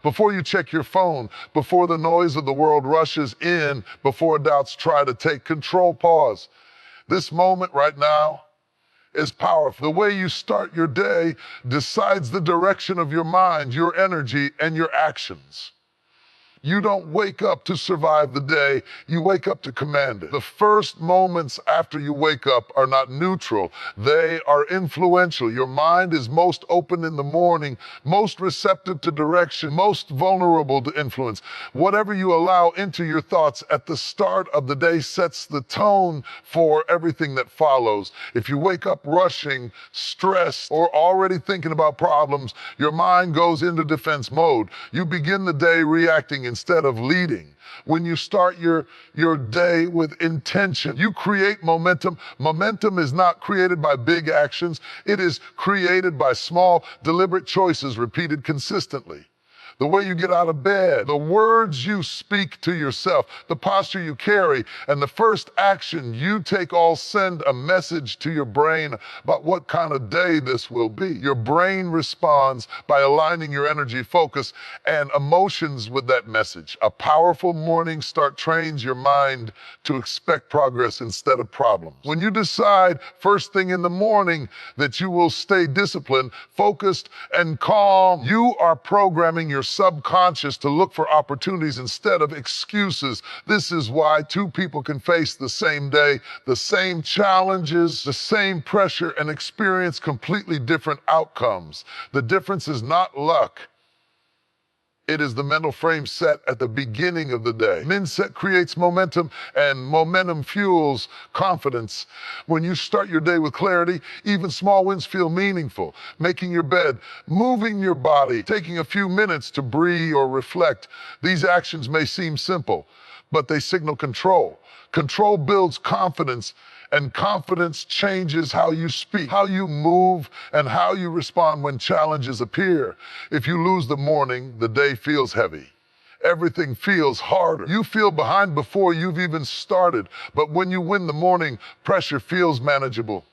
Before you check your phone, before the noise of the world rushes in, before doubts try to take control, pause. This moment right now is powerful. The way you start your day decides the direction of your mind, your energy, and your actions. You don't wake up to survive the day, you wake up to command it. The first moments after you wake up are not neutral, they are influential. Your mind is most open in the morning, most receptive to direction, most vulnerable to influence. Whatever you allow into your thoughts at the start of the day sets the tone for everything that follows. If you wake up rushing, stressed, or already thinking about problems, your mind goes into defense mode. You begin the day reacting instead of leading. When you start your day with intention, you create momentum. Momentum is not created by big actions. It is created by small, deliberate choices repeated consistently. The way you get out of bed, the words you speak to yourself, the posture you carry, and the first action you take all send a message to your brain about what kind of day this will be. Your brain responds by aligning your energy, focus, and emotions with that message. A powerful morning start trains your mind to expect progress instead of problems. When you decide first thing in the morning that you will stay disciplined, focused, and calm, you are programming your subconscious to look for opportunities instead of excuses. This is why two people can face the same day, the same challenges, the same pressure, and experience completely different outcomes. The difference is not luck. It is the mental frame set at the beginning of the day. Mindset creates momentum, and momentum fuels confidence. When you start your day with clarity, even small wins feel meaningful. Making your bed, moving your body, taking a few minutes to breathe or reflect. These actions may seem simple, but they signal control. Control builds confidence, and confidence changes how you speak, how you move, and how you respond when challenges appear. If you lose the morning, the day feels heavy. Everything feels harder. You feel behind before you've even started. But when you win the morning, pressure feels manageable.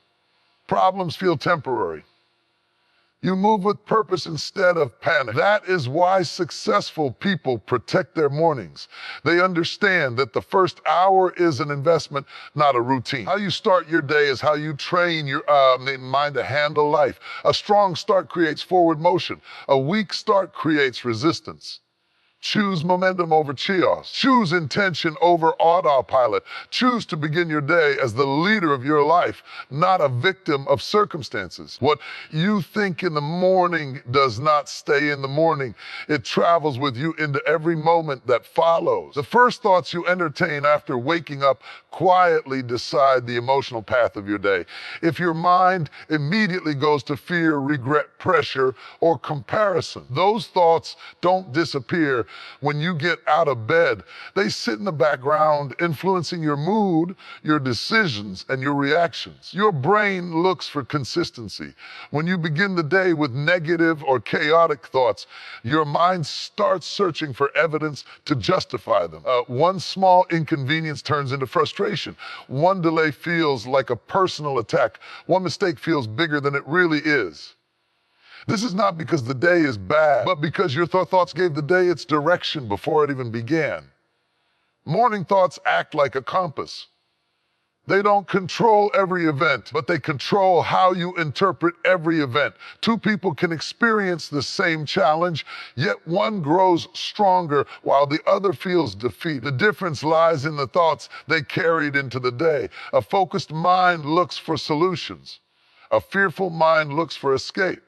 Problems feel temporary. You move with purpose instead of panic. That is why successful people protect their mornings. They understand that the first hour is an investment, not a routine. How you start your day is how you train your mind to handle life. A strong start creates forward motion. A weak start creates resistance. Choose momentum over chaos. Choose intention over autopilot. Choose to begin your day as the leader of your life, not a victim of circumstances. What you think in the morning does not stay in the morning. It travels with you into every moment that follows. The first thoughts you entertain after waking up quietly decide the emotional path of your day. If your mind immediately goes to fear, regret, pressure, or comparison, those thoughts don't disappear when you get out of bed. They sit in the background, influencing your mood, your decisions, and your reactions. Your brain looks for consistency. When you begin the day with negative or chaotic thoughts, your mind starts searching for evidence to justify them. One small inconvenience turns into frustration. One delay feels like a personal attack. One mistake feels bigger than it really is. This is not because the day is bad, but because your thoughts gave the day its direction before it even began. Morning thoughts act like a compass. They don't control every event, but they control how you interpret every event. Two people can experience the same challenge, yet one grows stronger while the other feels defeat. The difference lies in the thoughts they carried into the day. A focused mind looks for solutions. A fearful mind looks for escape.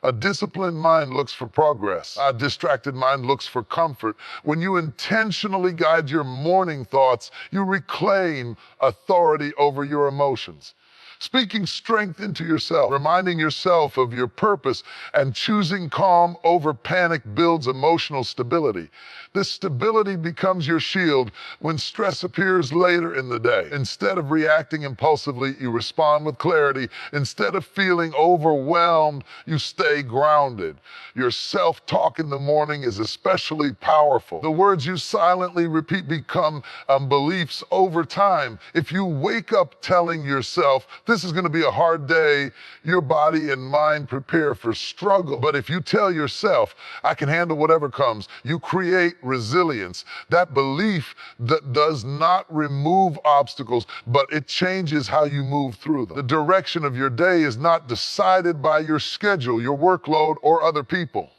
A disciplined mind looks for progress. A distracted mind looks for comfort. When you intentionally guide your morning thoughts, you reclaim authority over your emotions. Speaking strength into yourself, reminding yourself of your purpose, and choosing calm over panic builds emotional stability. This stability becomes your shield when stress appears later in the day. Instead of reacting impulsively, you respond with clarity. Instead of feeling overwhelmed, you stay grounded. Your self-talk in the morning is especially powerful. The words you silently repeat become beliefs over time. If you wake up telling yourself, this is gonna be a hard day, your body and mind prepare for struggle. But if you tell yourself, I can handle whatever comes, you create resilience. That belief that does not remove obstacles, but it changes how you move through them. The direction of your day is not decided by your schedule, your workload, or other people.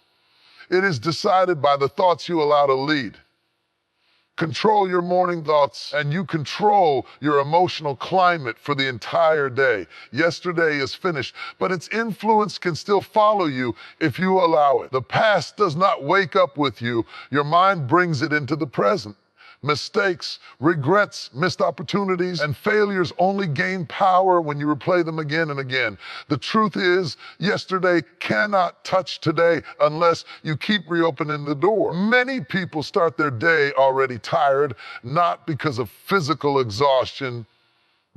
It is decided by the thoughts you allow to lead. Control your morning thoughts, and you control your emotional climate for the entire day. Yesterday is finished, but its influence can still follow you if you allow it. The past does not wake up with you. Your mind brings it into the present. Mistakes, regrets, missed opportunities, and failures only gain power when you replay them again and again. The truth is, yesterday cannot touch today unless you keep reopening the door. Many people start their day already tired, not because of physical exhaustion,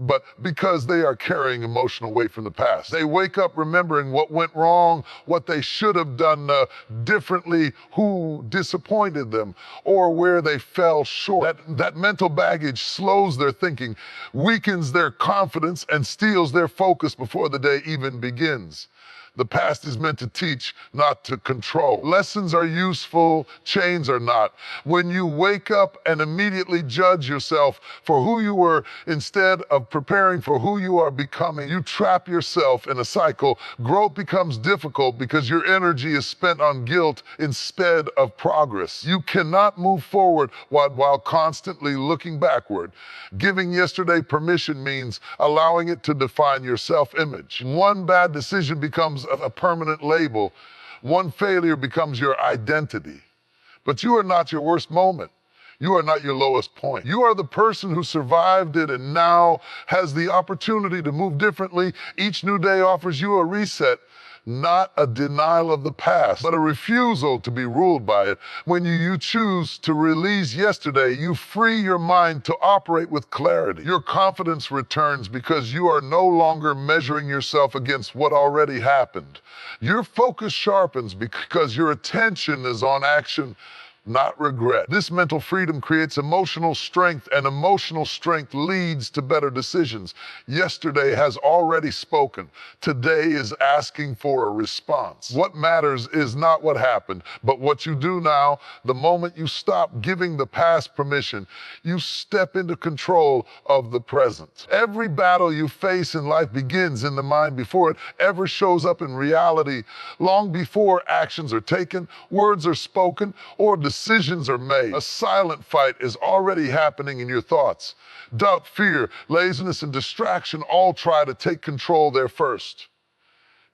but because they are carrying emotional weight from the past. They wake up remembering what went wrong, what they should have done differently, who disappointed them, or where they fell short. That mental baggage slows their thinking, weakens their confidence, and steals their focus before the day even begins. The past is meant to teach, not to control. Lessons are useful, chains are not. When you wake up and immediately judge yourself for who you were instead of preparing for who you are becoming, you trap yourself in a cycle. Growth becomes difficult because your energy is spent on guilt instead of progress. You cannot move forward while constantly looking backward. Giving yesterday permission means allowing it to define your self-image. One bad decision becomes a permanent label. One failure becomes your identity. But you are not your worst moment. You are not your lowest point. You are the person who survived it and now has the opportunity to move differently. Each new day offers you a reset, not a denial of the past, but a refusal to be ruled by it. When you choose to release yesterday, you free your mind to operate with clarity. Your confidence returns because you are no longer measuring yourself against what already happened. Your focus sharpens because your attention is on action, not regret. This mental freedom creates emotional strength, and emotional strength leads to better decisions. Yesterday has already spoken. Today is asking for a response. What matters is not what happened, but what you do now. The moment you stop giving the past permission, you step into control of the present. Every battle you face in life begins in the mind before it ever shows up in reality. Long before actions are taken, words are spoken, or decisions are made. A silent fight is already happening in your thoughts. Doubt, fear, laziness, and distraction all try to take control there first.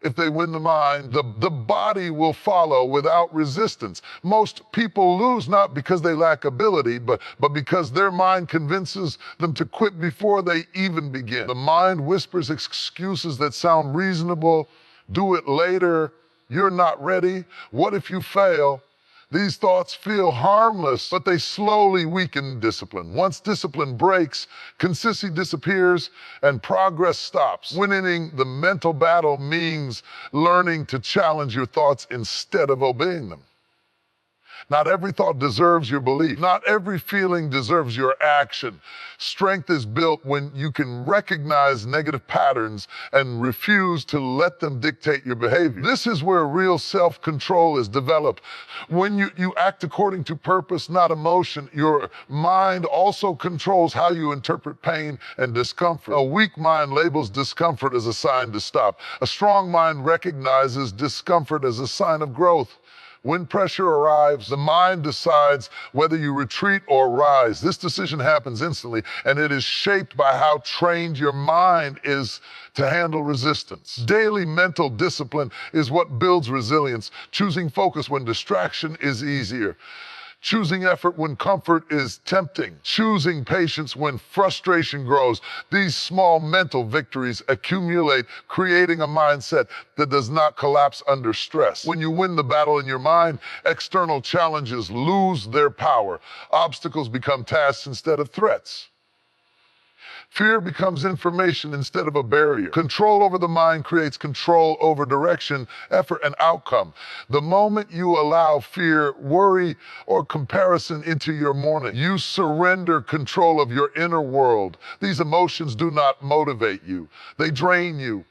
If they win the mind, the body will follow without resistance. Most people lose not because they lack ability, but because their mind convinces them to quit before they even begin. The mind whispers excuses that sound reasonable. Do it later. You're not ready. What if you fail? These thoughts feel harmless, but they slowly weaken discipline. Once discipline breaks, consistency disappears and progress stops. Winning the mental battle means learning to challenge your thoughts instead of obeying them. Not every thought deserves your belief. Not every feeling deserves your action. Strength is built when you can recognize negative patterns and refuse to let them dictate your behavior. This is where real self-control is developed. When you act according to purpose, not emotion, your mind also controls how you interpret pain and discomfort. A weak mind labels discomfort as a sign to stop. A strong mind recognizes discomfort as a sign of growth. When pressure arrives, the mind decides whether you retreat or rise. This decision happens instantly, and it is shaped by how trained your mind is to handle resistance. Daily mental discipline is what builds resilience. Choosing focus when distraction is easier. Choosing effort when comfort is tempting. Choosing patience when frustration grows. These small mental victories accumulate, creating a mindset that does not collapse under stress. When you win the battle in your mind, external challenges lose their power. Obstacles become tasks instead of threats. Fear becomes information instead of a barrier. Control over the mind creates control over direction, effort, and outcome. The moment you allow fear, worry, or comparison into your morning, you surrender control of your inner world. These emotions do not motivate you. They drain you.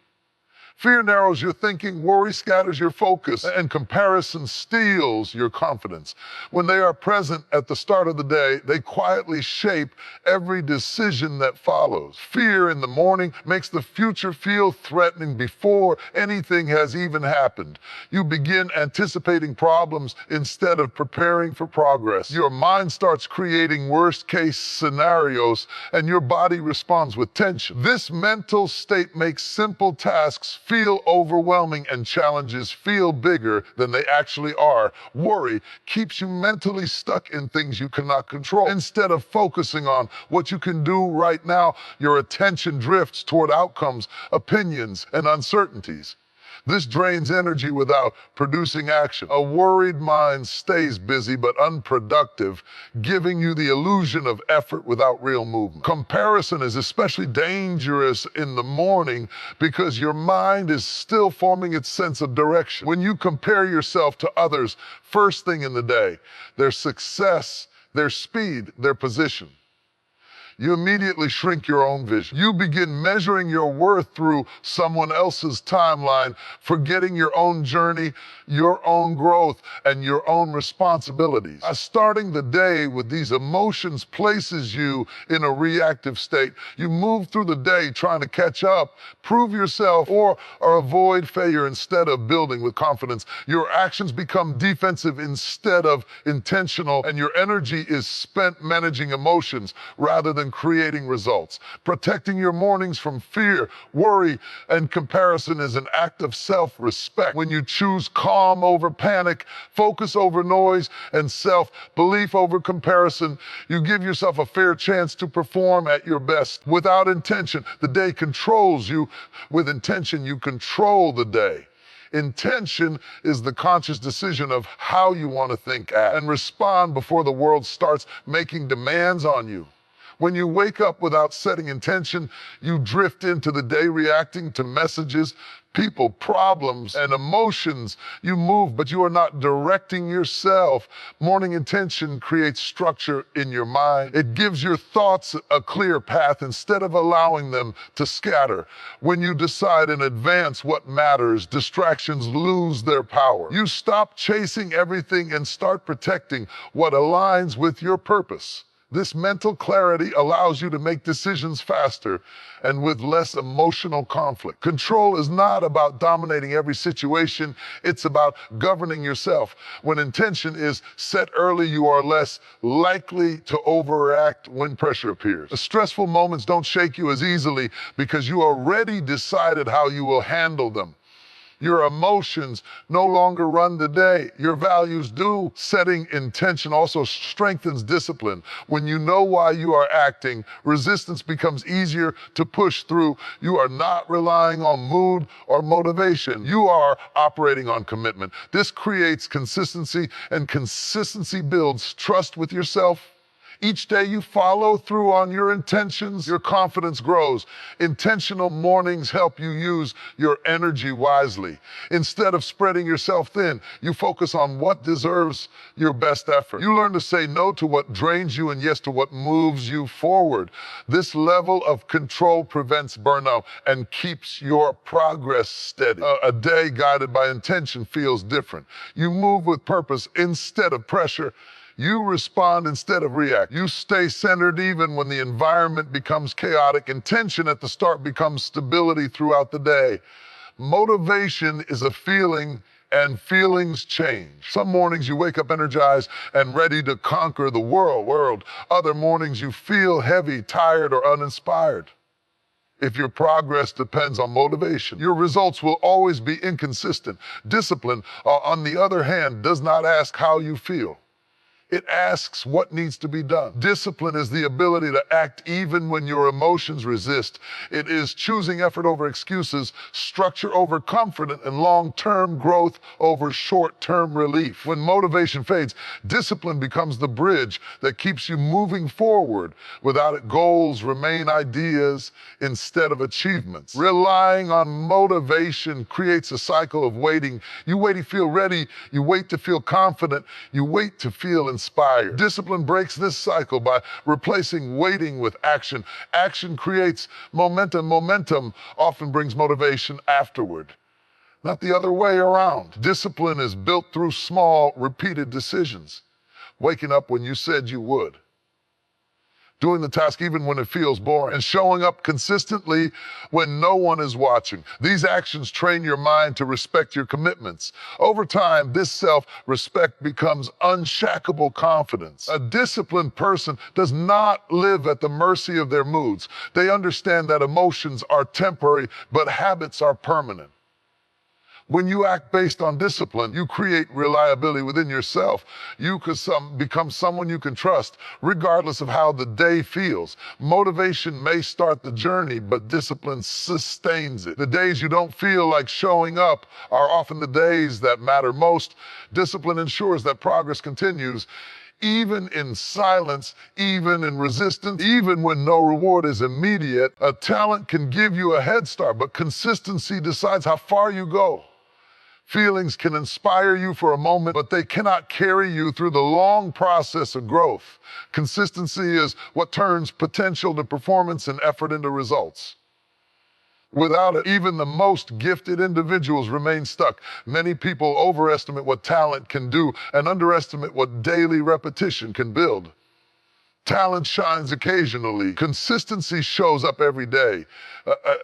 Fear narrows your thinking, worry scatters your focus, and comparison steals your confidence. When they are present at the start of the day, they quietly shape every decision that follows. Fear in the morning makes the future feel threatening before anything has even happened. You begin anticipating problems instead of preparing for progress. Your mind starts creating worst-case scenarios, and your body responds with tension. This mental state makes simple tasks feel overwhelming and challenges feel bigger than they actually are. Worry keeps you mentally stuck in things you cannot control. Instead of focusing on what you can do right now, your attention drifts toward outcomes, opinions, and uncertainties. This drains energy without producing action. A worried mind stays busy but unproductive, giving you the illusion of effort without real movement. Comparison is especially dangerous in the morning because your mind is still forming its sense of direction. When you compare yourself to others first thing in the day, their success, their speed, their position, you immediately shrink your own vision. You begin measuring your worth through someone else's timeline, forgetting your own journey, your own growth, and your own responsibilities. Starting the day with these emotions places you in a reactive state. You move through the day trying to catch up, prove yourself, or avoid failure instead of building with confidence. Your actions become defensive instead of intentional, and your energy is spent managing emotions rather than creating results. Protecting your mornings from fear, worry, and comparison is an act of self-respect. When you choose calm over panic, focus over noise, and self-belief over comparison, you give yourself a fair chance to perform at your best. Without intention, the day controls you. With intention, you control the day. Intention is the conscious decision of how you want to think, act, and respond before the world starts making demands on you. When you wake up without setting intention, you drift into the day reacting to messages, people, problems, and emotions. You move, but you are not directing yourself. Morning intention creates structure in your mind. It gives your thoughts a clear path instead of allowing them to scatter. When you decide in advance what matters, distractions lose their power. You stop chasing everything and start protecting what aligns with your purpose. This mental clarity allows you to make decisions faster and with less emotional conflict. Control is not about dominating every situation, it's about governing yourself. When intention is set early, you are less likely to overact when pressure appears. The stressful moments don't shake you as easily because you already decided how you will handle them. Your emotions no longer run the day. Your values do. Setting intention also strengthens discipline. When you know why you are acting, resistance becomes easier to push through. You are not relying on mood or motivation. You are operating on commitment. This creates consistency, and consistency builds trust with yourself. Each day you follow through on your intentions, your confidence grows. Intentional mornings help you use your energy wisely. Instead of spreading yourself thin, you focus on what deserves your best effort. You learn to say no to what drains you and yes to what moves you forward. This level of control prevents burnout and keeps your progress steady. A day guided by intention feels different. You move with purpose instead of pressure. You respond instead of react. You stay centered even when the environment becomes chaotic. Intention at the start becomes stability throughout the day. Motivation is a feeling, and feelings change. Some mornings you wake up energized and ready to conquer the world. Other mornings you feel heavy, tired, or uninspired. If your progress depends on motivation, your results will always be inconsistent. Discipline, on the other hand, does not ask how you feel. It asks what needs to be done. Discipline is the ability to act even when your emotions resist. It is choosing effort over excuses, structure over comfort, and long-term growth over short-term relief. When motivation fades, discipline becomes the bridge that keeps you moving forward. Without it, goals remain ideas instead of achievements. Relying on motivation creates a cycle of waiting. You wait to feel ready, you wait to feel confident, you wait to feel inspired. Discipline breaks this cycle by replacing waiting with action. Action creates momentum. Momentum often brings motivation afterward, not the other way around. Discipline is built through small, repeated decisions. Waking up when you said you would. Doing the task even when it feels boring, and showing up consistently when no one is watching. These actions train your mind to respect your commitments. Over time, this self-respect becomes unshackable confidence. A disciplined person does not live at the mercy of their moods. They understand that emotions are temporary, but habits are permanent. When you act based on discipline, you create reliability within yourself. You become someone you can trust, regardless of how the day feels. Motivation may start the journey, but discipline sustains it. The days you don't feel like showing up are often the days that matter most. Discipline ensures that progress continues, even in silence, even in resistance, even when no reward is immediate. A talent can give you a head start, but consistency decides how far you go. Feelings can inspire you for a moment, but they cannot carry you through the long process of growth. Consistency is what turns potential to performance and effort into results. Without it, even the most gifted individuals remain stuck. Many people overestimate what talent can do and underestimate what daily repetition can build. Talent shines occasionally. Consistency shows up every day.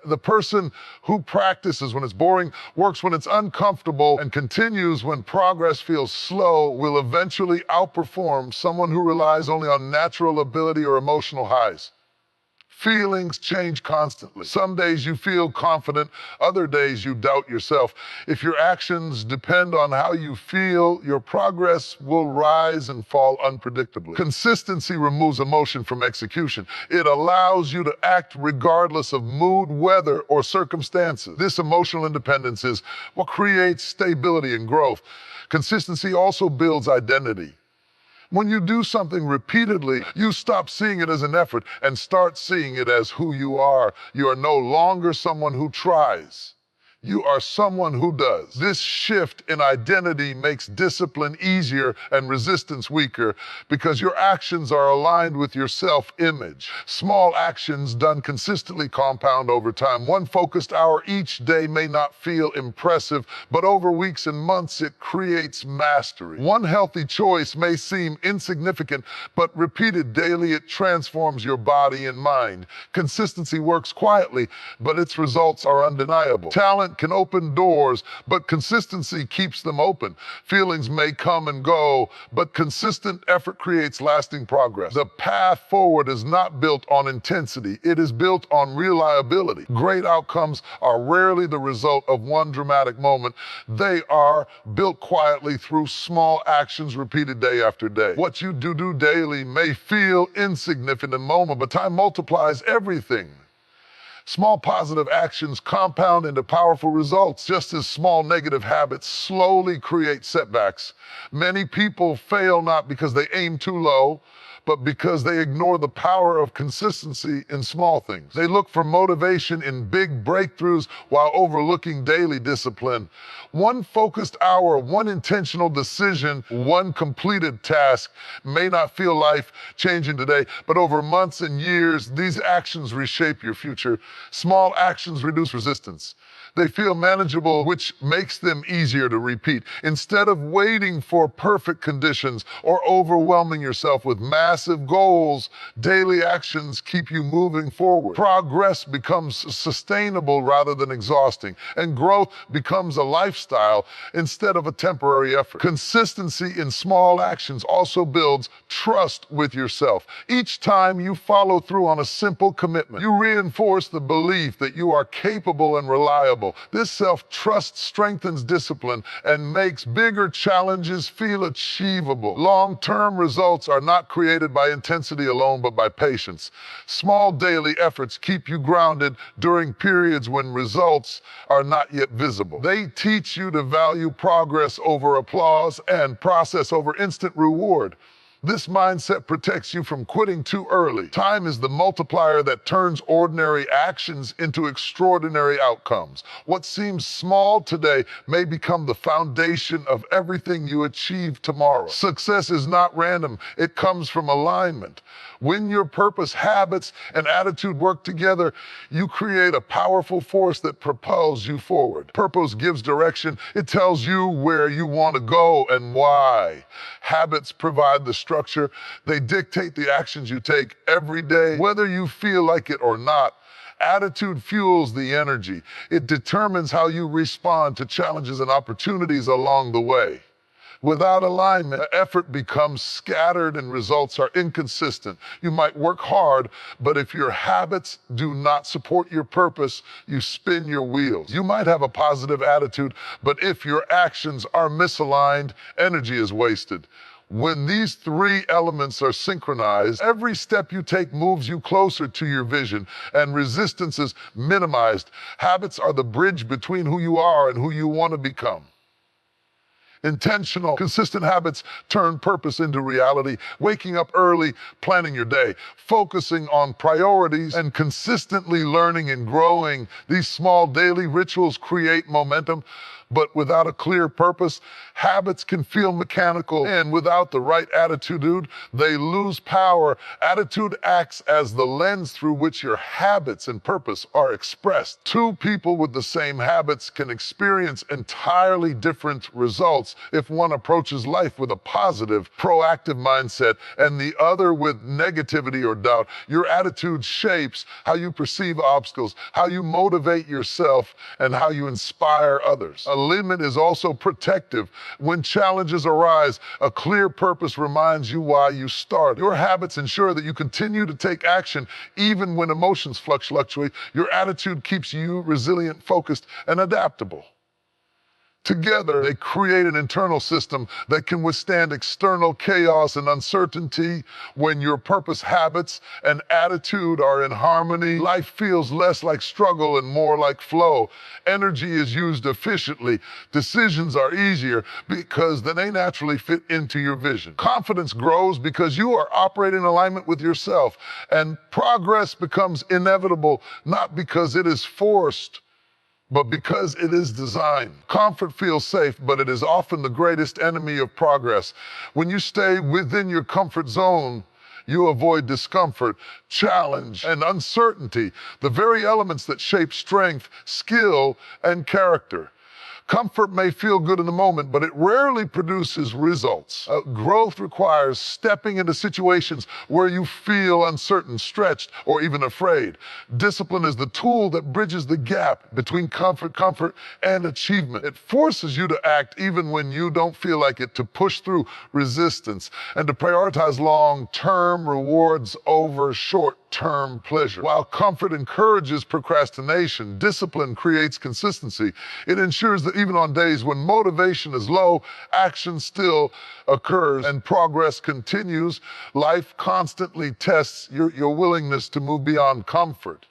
The person who practices when it's boring, works when it's uncomfortable, and continues when progress feels slow will eventually outperform someone who relies only on natural ability or emotional highs. Feelings change constantly. Some days you feel confident, other days you doubt yourself. If your actions depend on how you feel, your progress will rise and fall unpredictably. Consistency removes emotion from execution. It allows you to act regardless of mood, weather, or circumstances. This emotional independence is what creates stability and growth. Consistency also builds identity. When you do something repeatedly, you stop seeing it as an effort and start seeing it as who you are. You are no longer someone who tries. You are someone who does. This shift in identity makes discipline easier and resistance weaker because your actions are aligned with your self-image. Small actions done consistently compound over time. One focused hour each day may not feel impressive, but over weeks and months it creates mastery. One healthy choice may seem insignificant, but repeated daily it transforms your body and mind. Consistency works quietly, but its results are undeniable. Talent can open doors, but consistency keeps them open. Feelings may come and go, but consistent effort creates lasting progress. The path forward is not built on intensity. It is built on reliability. Great outcomes are rarely the result of one dramatic moment. They are built quietly through small actions repeated day after day. What you do daily may feel insignificant in the moment, but time multiplies everything. Small positive actions compound into powerful results, just as small negative habits slowly create setbacks. Many people fail not because they aim too low, but because they ignore the power of consistency in small things. They look for motivation in big breakthroughs while overlooking daily discipline. One focused hour, one intentional decision, one completed task may not feel life-changing today, but over months and years, these actions reshape your future. Small actions reduce resistance. They feel manageable, which makes them easier to repeat. Instead of waiting for perfect conditions or overwhelming yourself with massive massive goals, daily actions keep you moving forward. Progress becomes sustainable rather than exhausting, and growth becomes a lifestyle instead of a temporary effort. Consistency in small actions also builds trust with yourself. Each time you follow through on a simple commitment, you reinforce the belief that you are capable and reliable. This self-trust strengthens discipline and makes bigger challenges feel achievable. Long-term results are not created by intensity alone, but by patience. Small daily efforts keep you grounded during periods when results are not yet visible. They teach you to value progress over applause and process over instant reward. This mindset protects you from quitting too early. Time is the multiplier that turns ordinary actions into extraordinary outcomes. What seems small today may become the foundation of everything you achieve tomorrow. Success is not random. It comes from alignment. When your purpose, habits, and attitude work together, you create a powerful force that propels you forward. Purpose gives direction. It tells you where you want to go and why. Habits provide the structure. They dictate the actions you take every day, whether you feel like it or not. Attitude fuels the energy. It determines how you respond to challenges and opportunities along the way. Without alignment, effort becomes scattered and results are inconsistent. You might work hard, but if your habits do not support your purpose, you spin your wheels. You might have a positive attitude, but if your actions are misaligned, energy is wasted. When these three elements are synchronized, every step you take moves you closer to your vision, and resistance is minimized. Habits are the bridge between who you are and who you want to become. Intentional, consistent habits turn purpose into reality. Waking up early, planning your day, focusing on priorities, and consistently learning and growing. These small daily rituals create momentum. But without a clear purpose, habits can feel mechanical, and without the right attitude, they lose power. Attitude acts as the lens through which your habits and purpose are expressed. Two people with the same habits can experience entirely different results if one approaches life with a positive, proactive mindset and the other with negativity or doubt. Your attitude shapes how you perceive obstacles, how you motivate yourself, and how you inspire others. Alignment is also protective. When challenges arise, a clear purpose reminds you why you started. Your habits ensure that you continue to take action even when emotions fluctuate. Your attitude keeps you resilient, focused, and adaptable. Together, they create an internal system that can withstand external chaos and uncertainty. When your purpose, habits, and attitude are in harmony, life feels less like struggle and more like flow. Energy is used efficiently. Decisions are easier because they naturally fit into your vision. Confidence grows because you are operating in alignment with yourself. And progress becomes inevitable, not because it is forced, but because it is designed. Comfort feels safe, but it is often the greatest enemy of progress. When you stay within your comfort zone, you avoid discomfort, challenge, and uncertainty, the very elements that shape strength, skill, and character. Comfort may feel good in the moment, but it rarely produces results. Growth requires stepping into situations where you feel uncertain, stretched, or even afraid. Discipline is the tool that bridges the gap between comfort, and achievement. It forces you to act even when you don't feel like it, to push through resistance, and to prioritize long-term rewards over short-term pleasure. While comfort encourages procrastination, discipline creates consistency. It ensures that even on days when motivation is low, action still occurs and progress continues. Life constantly tests your willingness to move beyond comfort.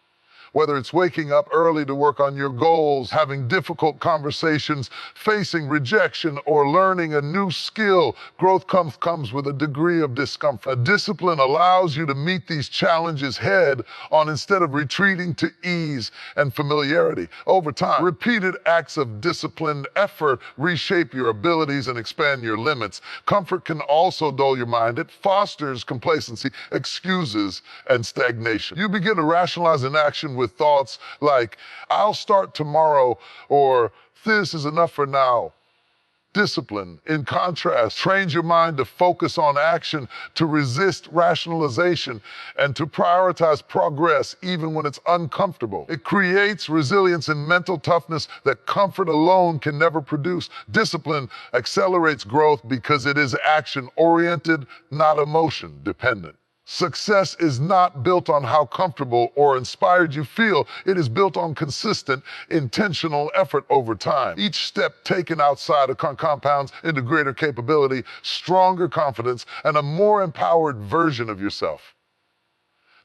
Whether it's waking up early to work on your goals, having difficult conversations, facing rejection, or learning a new skill, growth comes with a degree of discomfort. A discipline allows you to meet these challenges head on instead of retreating to ease and familiarity. Over time, repeated acts of disciplined effort reshape your abilities and expand your limits. Comfort can also dull your mind. It fosters complacency, excuses, and stagnation. You begin to rationalize inaction with thoughts like, I'll start tomorrow, or this is enough for now. Discipline, in contrast, trains your mind to focus on action, to resist rationalization, and to prioritize progress even when it's uncomfortable. It creates resilience and mental toughness that comfort alone can never produce. Discipline accelerates growth because it is action-oriented, not emotion-dependent. Success is not built on how comfortable or inspired you feel. It is built on consistent, intentional effort over time. Each step taken outside of compounds into greater capability, stronger confidence, and a more empowered version of yourself.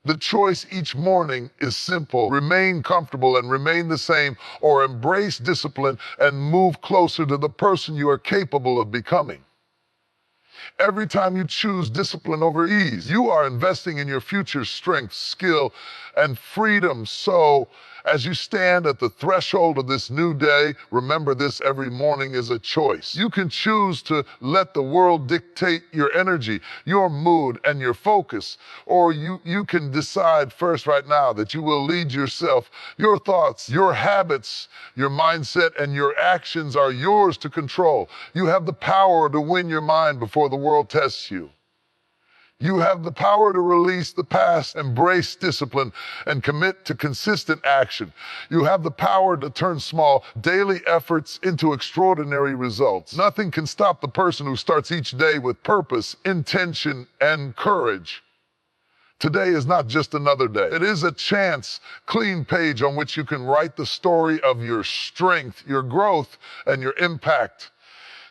The choice each morning is simple. Remain comfortable and remain the same, or embrace discipline and move closer to the person you are capable of becoming. Every time you choose discipline over ease, you are investing in your future strength, skill, and freedom. So, as you stand at the threshold of this new day, remember this: every morning is a choice. You can choose to let the world dictate your energy, your mood, and your focus, or you can decide first right now that you will lead yourself. Your thoughts, your habits, your mindset, and your actions are yours to control. You have the power to win your mind before the world tests you. You have the power to release the past, embrace discipline, and commit to consistent action. You have the power to turn small, daily efforts into extraordinary results. Nothing can stop the person who starts each day with purpose, intention, and courage. Today is not just another day. It is a chance, clean page on which you can write the story of your strength, your growth, and your impact.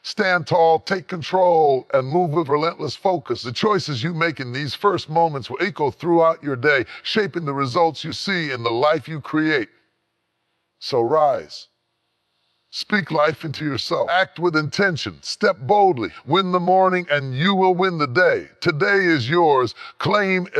Stand tall, take control, and move with relentless focus. The choices you make in these first moments will echo throughout your day, shaping the results you see in the life you create. So rise. Speak life into yourself. Act with intention. Step boldly. Win the morning, and you will win the day. Today is yours. Claim it.